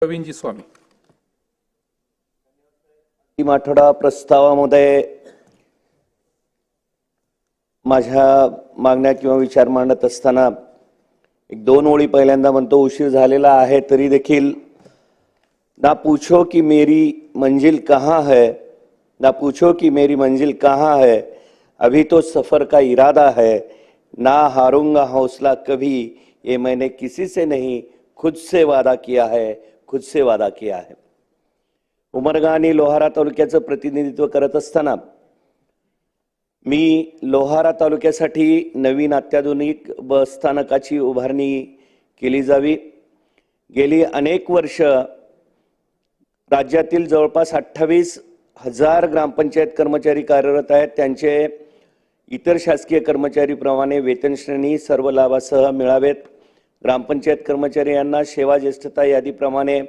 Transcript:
प्रवीणजी स्वामी. आठवडा प्रस्तावामध्ये माझ्या मागण्या किंवा विचार मांडत असताना एक दोन ओळी पहिल्यांदा म्हणतो, उशीर झालेला आहे तरी देखील ना पूछो कि मेरी मंजिल कहाँ है, ना पूछो कि मेरी मंजिल कहाँ है, अभी तो सफर का इरादा है, ना हारूंगा हौसला कभी, ये मैंने किसी से नहीं खुद से वादा किया है, खुद से वादा किया है. उमरगा आणि लोहारा तालुक्याचं प्रतिनिधित्व करत असताना मी लोहारा तालुक्यासाठी नवीन अत्याधुनिक बस स्थानकाची उभारणी केली जावी. गेली अनेक वर्ष राज्यातील जवळपास 28,000 ग्रामपंचायत कर्मचारी कार्यरत आहेत. त्यांचे इतर शासकीय कर्मचारीप्रमाणे वेतन श्रेणी सर्व लाभासह मिळावेत. ग्रामपंचायत कर्मचारी यांना सेवा ज्येष्ठता यादीप्रमाणे